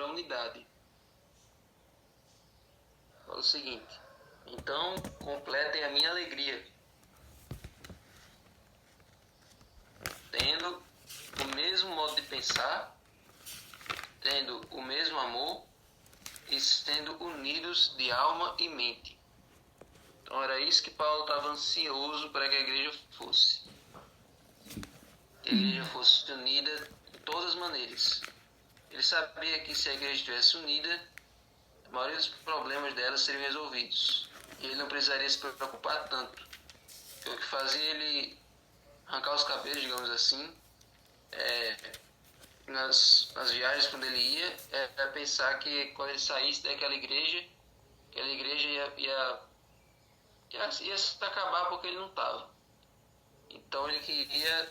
a unidade. Fala o seguinte: então completem a minha alegria, tendo o mesmo modo de pensar, tendo o mesmo amor e sendo unidos de alma e mente. Então era isso que Paulo estava ansioso para que a igreja fosse. Que a igreja fosse unida de todas as maneiras. Ele sabia que se a igreja estivesse unida, a maioria dos problemas dela seriam resolvidos. E ele não precisaria se preocupar tanto. Porque o que fazia ele arrancar os cabelos, digamos assim, nas viagens quando ele ia, era pensar que quando ele saísse daquela igreja, aquela igreja ia se acabar porque ele não estava. Então ele queria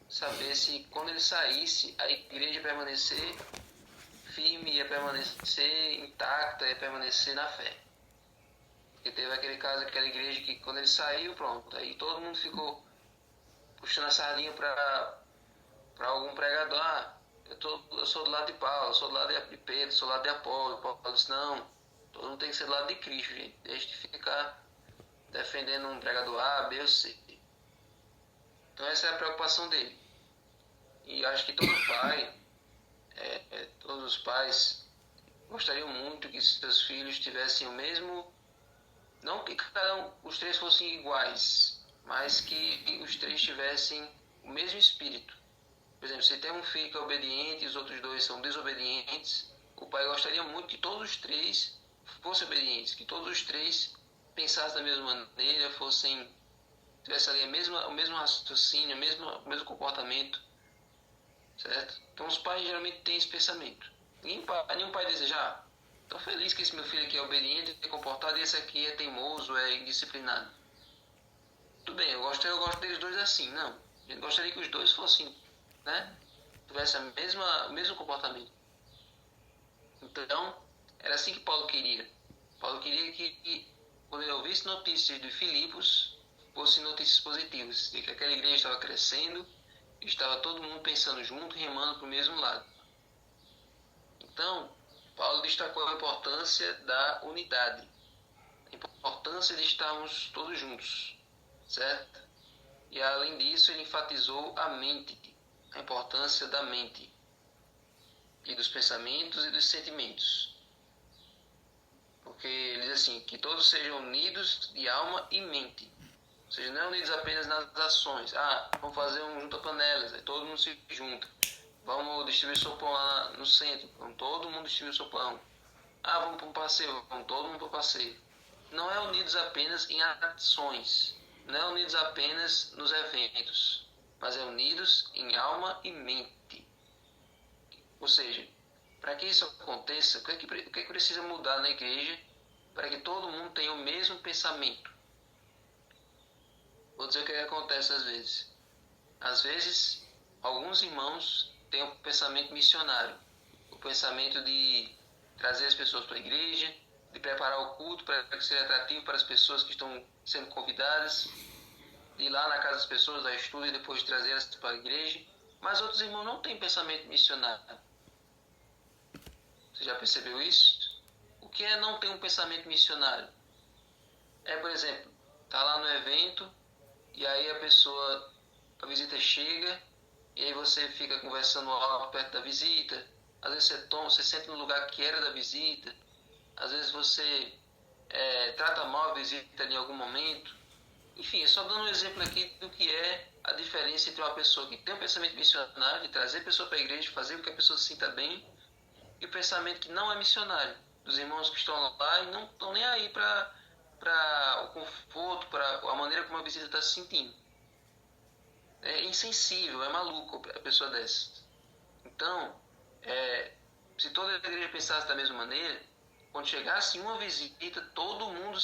saber se quando ele saísse, a igreja ia permanecer firme, ia permanecer intacta, ia permanecer na fé. Porque teve aquele caso, aquela igreja que quando ele saiu, pronto, aí todo mundo ficou puxando a sardinha para algum pregador. Eu sou do lado de Paulo, eu sou do lado de Pedro, sou do lado de Apolo. Paulo disse: não, todo mundo tem que ser do lado de Cristo, gente. Deixa de ficar defendendo um pregador A, B ou C. Então essa é a preocupação dele. E acho que todos os pais gostariam muito que seus filhos tivessem o mesmo, não que os três fossem iguais, mas que os três tivessem o mesmo espírito. Por exemplo, se tem um filho que é obediente e os outros dois são desobedientes, o pai gostaria muito que todos os três fossem obedientes, que todos os três pensassem da mesma maneira, tivessem ali o mesmo raciocínio, o mesmo comportamento, certo? Então os pais geralmente têm esse pensamento. Nenhum pai deseja: estou feliz que esse meu filho aqui é obediente, é comportado, e esse aqui é teimoso, é indisciplinado. Tudo bem, eu gosto deles dois assim. Não, a gente gostaria que os dois fossem, né? Tivessem o mesmo comportamento. Então, era assim que Paulo queria. Paulo queria que quando ele ouvisse notícias de Filipos, fossem notícias positivas, de que aquela igreja estava crescendo, estava todo mundo pensando junto, remando para o mesmo lado. Então, Paulo destacou a importância da unidade, a importância de estarmos todos juntos, certo? E além disso, ele enfatizou a mente, a importância da mente, e dos pensamentos e dos sentimentos. Porque ele diz assim: que todos sejam unidos de alma e mente. Ou seja, não unidos apenas nas ações. Vamos fazer um junta-panelas, aí todo mundo se junta. Vamos distribuir sopão lá no centro, vamos todo mundo distribuir sopão. Vamos para um passeio, vamos todo mundo para o passeio. Não é unidos apenas em ações, não é unidos apenas nos eventos, mas é unidos em alma e mente. Ou seja, para que isso aconteça, o que é que precisa mudar na igreja para que todo mundo tenha o mesmo pensamento? Vou dizer o que acontece às vezes. Às vezes, alguns irmãos têm um pensamento missionário, o pensamento de trazer as pessoas para a igreja, de preparar o culto para que seja atrativo para as pessoas que estão sendo convidadas, de ir lá na casa das pessoas, dar estudo e depois trazer elas para a igreja. Mas outros irmãos não têm pensamento missionário. Você já percebeu isso? O que é não ter um pensamento missionário? Por exemplo, tá lá no evento e aí a visita chega e aí você fica conversando alto perto da visita. Às vezes você senta no lugar que era da visita. Às vezes você trata mal a visita em algum momento. Enfim, só dando um exemplo aqui do que é a diferença entre uma pessoa que tem um pensamento missionário, de trazer a pessoa para a igreja, fazer com que a pessoa se sinta bem, e o pensamento que não é missionário, dos irmãos que estão lá e não estão nem aí para o conforto, para a maneira como a visita está se sentindo. É insensível, é maluco a pessoa dessa. Então, se toda a igreja pensasse da mesma maneira, quando chegasse uma visita, todo mundo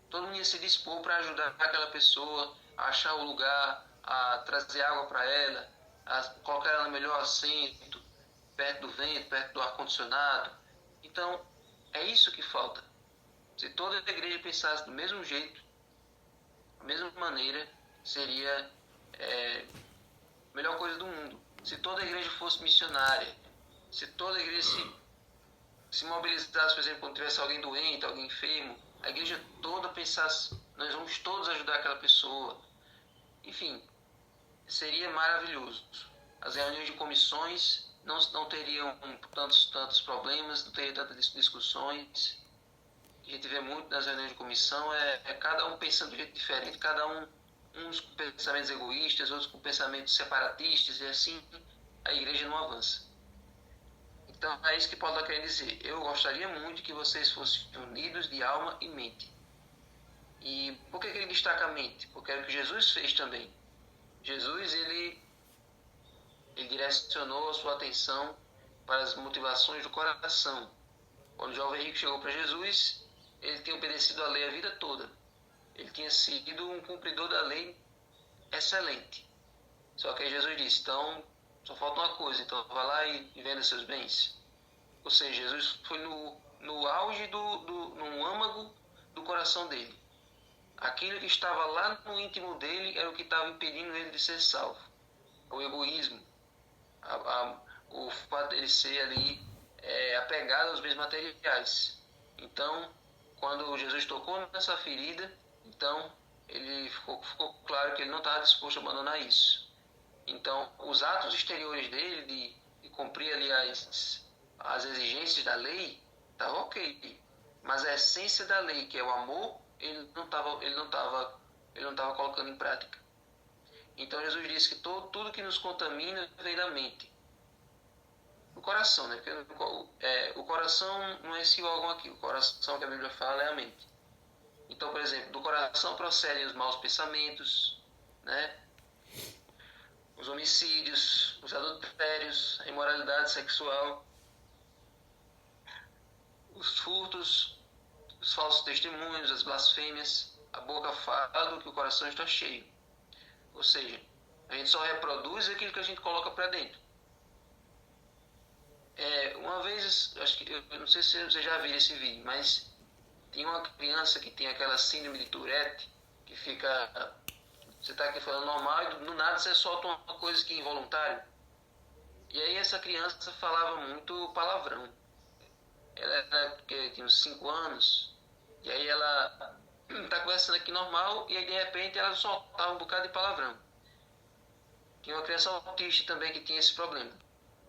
todo mundo ia se dispor para ajudar aquela pessoa a achar o lugar, a trazer água para ela, a colocar ela no melhor assento, perto do vento, perto do ar-condicionado. Então, é isso que falta. Se toda a igreja pensasse do mesmo jeito, da mesma maneira, seria a melhor coisa do mundo. Se toda a igreja fosse missionária, se toda a igreja se mobilizasse, por exemplo, quando tivesse alguém doente, alguém enfermo, a igreja toda pensasse, nós vamos todos ajudar aquela pessoa. Enfim, seria maravilhoso. As reuniões de comissões não teriam tantos problemas, não teriam tantas discussões. A gente vê muito nas reuniões de comissão, cada um pensando de um jeito diferente, cada uns com pensamentos egoístas, outros com pensamentos separatistas, e assim a igreja não avança. Então é isso que Paulo está querendo dizer. Eu gostaria muito que vocês fossem unidos de alma e mente. E por que ele destaca a mente? Porque é o que Jesus fez também. Jesus, ele direcionou a sua atenção para as motivações do coração. Quando o jovem rico chegou para Jesus, ele tinha obedecido a lei a vida toda. Ele tinha sido um cumpridor da lei excelente. Só que aí Jesus disse, então, só falta uma coisa, então vá lá e venda seus bens. Ou seja, Jesus foi no auge, no âmago do coração dele. Aquilo que estava lá no íntimo dele era o que estava impedindo ele de ser salvo. O egoísmo, o fato dele ser ali apegado aos bens materiais. Então, quando Jesus tocou nessa ferida, então ele ficou claro que ele não estava disposto a abandonar isso. Então, os atos exteriores dele de cumprir ali as exigências da lei, estava ok. Mas a essência da lei, que é o amor, ele não estava colocando em prática. Então Jesus disse que tudo que nos contamina vem da mente. O coração, né? Porque o coração não é esse órgão aqui. O coração que a Bíblia fala é a mente. Então, por exemplo, do coração procedem os maus pensamentos, né? Os homicídios, os adultérios, a imoralidade sexual, os furtos, os falsos testemunhos, as blasfêmias. A boca fala do que o coração está cheio. Ou seja, a gente só reproduz aquilo que a gente coloca para dentro. Uma vez, acho que, eu não sei se você já viu esse vídeo, mas tem uma criança que tem aquela síndrome de Tourette, que fica... Você está aqui falando normal e do nada você solta uma coisa que é involuntária. E aí essa criança falava muito palavrão. Ela tinha uns 5 anos, e aí ela está conversando aqui normal, e aí de repente ela soltava um bocado de palavrão. Tinha uma criança autista também que tinha esse problema.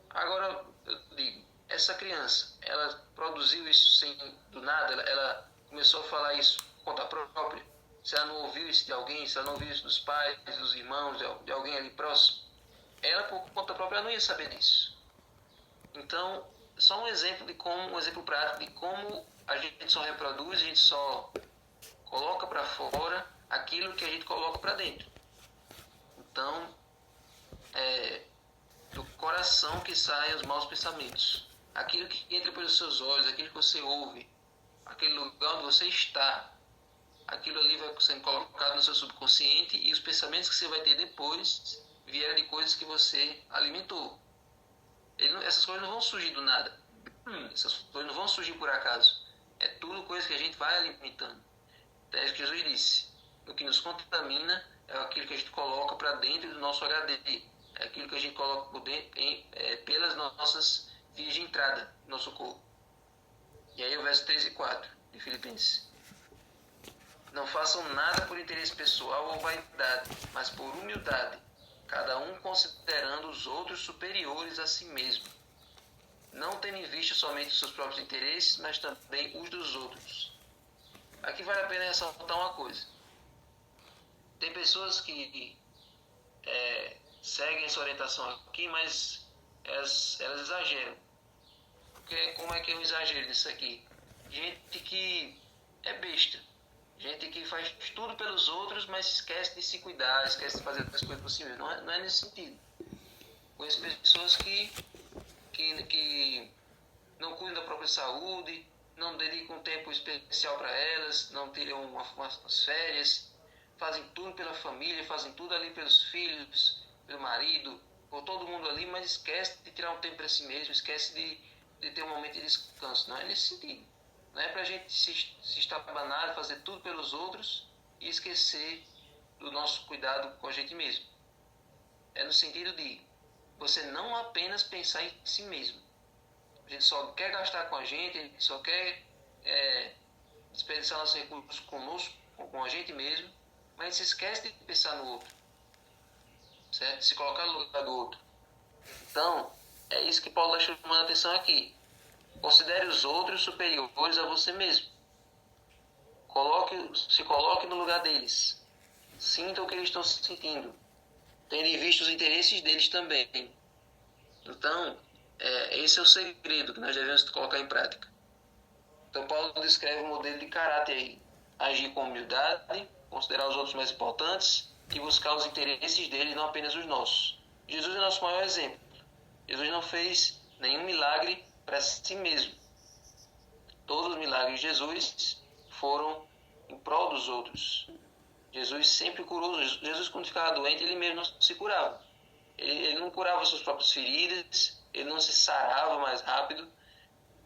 Agora, eu digo, essa criança, ela produziu isso do nada, ela começou a falar isso por conta própria. Se ela não ouviu isso de alguém, se ela não ouviu isso dos pais, dos irmãos, de alguém ali próximo, ela por conta própria não ia saber disso. Então, só um exemplo prático de como a gente só reproduz, a gente só coloca para fora aquilo que a gente coloca para dentro. Então, do coração que saem os maus pensamentos. Aquilo que entra pelos seus olhos, aquilo que você ouve, aquele lugar onde você está, aquilo ali vai sendo colocado no seu subconsciente, e os pensamentos que você vai ter depois vieram de coisas que você alimentou. Essas coisas não vão surgir do nada. Essas coisas não vão surgir por acaso. É tudo coisa que a gente vai alimentando. Então, é o que Jesus disse. O que nos contamina é aquilo que a gente coloca para dentro do nosso HD. É aquilo que a gente coloca por dentro, pelas nossas vias de entrada no nosso corpo. E aí o verso 3 e 4 de Filipenses. Não façam nada por interesse pessoal ou vaidade, mas por humildade, cada um considerando os outros superiores a si mesmo, não tendo em vista somente os seus próprios interesses, mas também os dos outros. Aqui vale a pena ressaltar uma coisa. Tem pessoas que seguem essa orientação aqui, mas elas exageram. Porque como é que é um exagero nisso aqui? Gente que é besta. Gente que faz tudo pelos outros, mas esquece de se cuidar, esquece de fazer as coisas por si mesmo. Não é nesse sentido. Conheço pessoas que não cuidam da própria saúde, não dedicam um tempo especial para elas, não tiram umas férias, fazem tudo pela família, fazem tudo ali pelos filhos, pelo marido, por todo mundo ali, mas esquece de tirar um tempo para si mesmo, esquece de ter um momento de descanso. Não é nesse sentido. Não é para a gente se estabanar, fazer tudo pelos outros e esquecer do nosso cuidado com a gente mesmo. É no sentido de você não apenas pensar em si mesmo. A gente só quer gastar com a gente só quer desperdiçar nossos recursos conosco, com a gente mesmo, mas a gente se esquece de pensar no outro, certo? Se colocar no lugar do outro. Então, é isso que Paulo está chamando a atenção aqui. Considere os outros superiores a você mesmo. Se coloque no lugar deles. Sinta o que eles estão sentindo. Tendo em vista os interesses deles também. Então, esse é o segredo que nós devemos colocar em prática. Então, Paulo descreve um modelo de caráter aí. Agir com humildade, considerar os outros mais importantes e buscar os interesses deles, não apenas os nossos. Jesus é nosso maior exemplo. Jesus não fez nenhum milagre para si mesmo. Todos os milagres de Jesus foram em prol dos outros. Jesus sempre curou. Jesus, quando ficava doente, ele mesmo não se curava. Ele não curava suas próprias feridas, ele não se sarava mais rápido.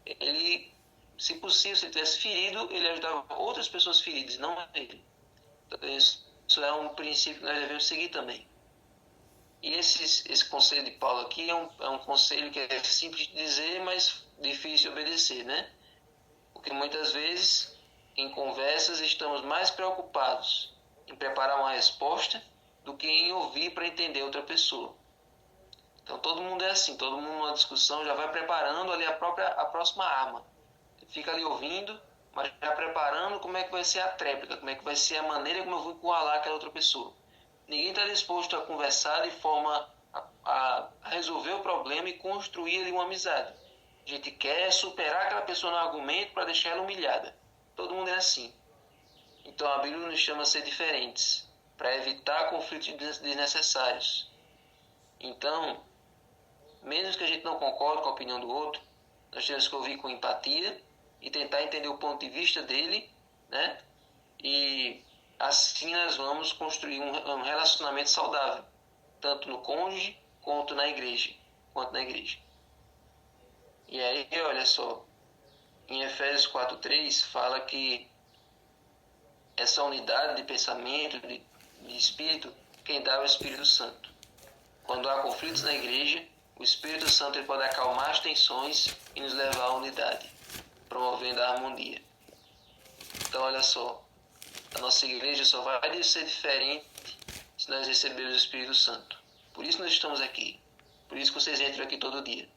Ele, se possível, se ele tivesse ferido, ele ajudava outras pessoas feridas, não ele. Então, isso é um princípio que nós devemos seguir também. E esse conselho de Paulo aqui é um conselho que é simples de dizer, mas difícil de obedecer, né? Porque muitas vezes, em conversas, estamos mais preocupados em preparar uma resposta do que em ouvir para entender outra pessoa. Então todo mundo é assim, todo mundo numa discussão já vai preparando ali a próxima arma. Fica ali ouvindo, mas já preparando como é que vai ser a tréplica, como é que vai ser a maneira como eu vou encurralar aquela outra pessoa. Ninguém está disposto a conversar de forma a resolver o problema e construir ali uma amizade. A gente quer superar aquela pessoa no argumento para deixar ela humilhada. Todo mundo é assim. Então a Bíblia nos chama a ser diferentes, para evitar conflitos desnecessários. Então, mesmo que a gente não concorde com a opinião do outro, nós temos que ouvir com empatia e tentar entender o ponto de vista dele, né? E assim nós vamos construir um relacionamento saudável, tanto no cônjuge quanto na igreja. E aí, olha só, em Efésios 4:3 fala que essa unidade de pensamento, de espírito, quem dá é o Espírito Santo. Quando há conflitos na igreja, o Espírito Santo ele pode acalmar as tensões e nos levar à unidade, promovendo a harmonia. Então, olha só, a nossa igreja só vai ser diferente se nós recebermos o Espírito Santo. Por isso nós estamos aqui. Por isso que vocês entram aqui todo dia.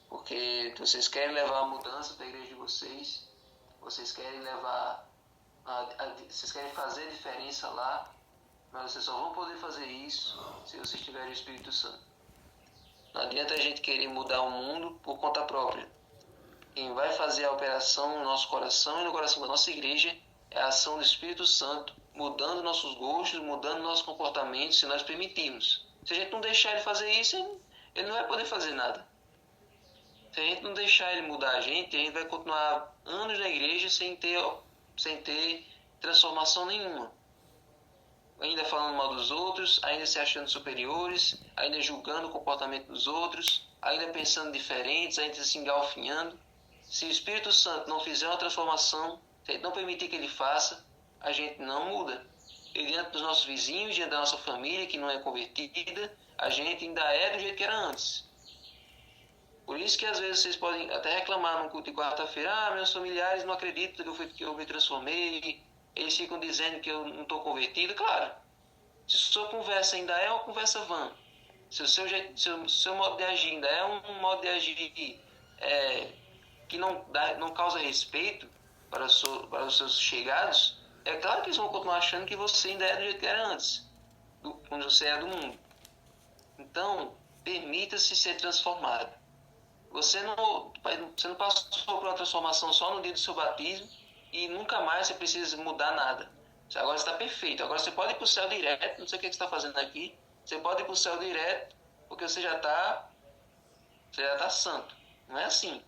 Porque vocês querem levar a mudança para a igreja de vocês, vocês querem vocês querem fazer diferença lá, mas vocês só vão poder fazer isso se vocês tiverem o Espírito Santo. Não adianta a gente querer mudar o mundo por conta própria. Quem vai fazer a operação no nosso coração e no coração da nossa igreja é a ação do Espírito Santo, mudando nossos gostos, mudando nossos comportamentos, se nós permitirmos. Se a gente não deixar ele fazer isso, ele não vai poder fazer nada. Se a gente não deixar ele mudar a gente vai continuar anos na igreja sem ter transformação nenhuma. Ainda falando mal dos outros, ainda se achando superiores, ainda julgando o comportamento dos outros, ainda pensando diferentes, ainda se engalfinhando. Se o Espírito Santo não fizer uma transformação, se a gente não permitir que ele faça, a gente não muda. E diante dos nossos vizinhos, diante da nossa família que não é convertida, a gente ainda é do jeito que era antes. Por isso que às vezes vocês podem até reclamar no culto de quarta-feira, meus familiares não acreditam que eu me transformei, eles ficam dizendo que eu não estou convertido. Claro, se sua conversa ainda é uma conversa vã, se o seu modo de agir ainda é um modo de agir que não causa respeito para os seus chegados, é claro que eles vão continuar achando que você ainda é do jeito que era antes, quando você era do mundo. Então, permita-se ser transformado. Você não passou por uma transformação só no dia do seu batismo e nunca mais você precisa mudar nada. Agora você está perfeito. Agora você pode ir para o céu direto. Não sei o que você está fazendo aqui. Você pode ir para o céu direto porque você já está santo. Não é assim.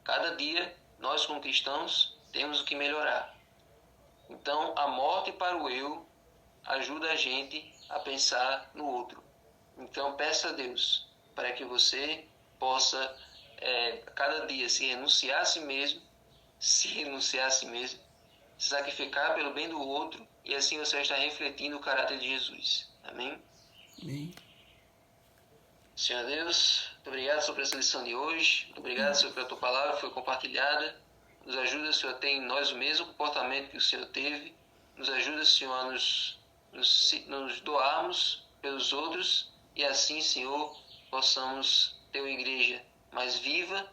Cada dia nós como cristãos temos o que melhorar. Então a morte para o eu ajuda a gente a pensar no outro. Então peça a Deus para que você possa cada dia se renunciar a si mesmo, se sacrificar pelo bem do outro, e assim você vai estar refletindo o caráter de Jesus. Amém? Amém. Senhor Deus, muito obrigado, Senhor, por essa lição de hoje. Muito obrigado, Senhor, pela tua palavra que foi compartilhada. Nos ajuda, Senhor, a ter em nós o mesmo comportamento que o Senhor teve. Nos ajuda, Senhor, a nos doarmos pelos outros e assim, Senhor, possamos ter uma igreja mais viva,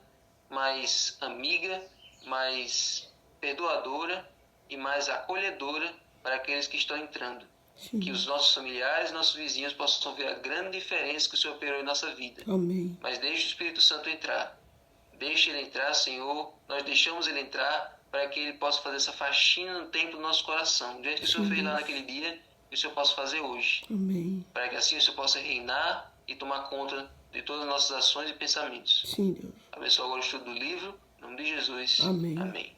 mais amiga, mais perdoadora e mais acolhedora para aqueles que estão entrando. Sim. Que os nossos familiares, nossos vizinhos possam ver a grande diferença que o Senhor operou em nossa vida. Amém. Mas deixe o Espírito Santo entrar. Deixe ele entrar, Senhor. Nós deixamos ele entrar para que ele possa fazer essa faxina no templo do nosso coração. Do jeito que o Senhor fez lá naquele dia, que o Senhor possa fazer hoje. Amém. Para que assim o Senhor possa reinar e tomar conta de todas as nossas ações e pensamentos. Sim, Deus. Abençoa agora o estudo do livro. Em nome de Jesus. Amém. Amém.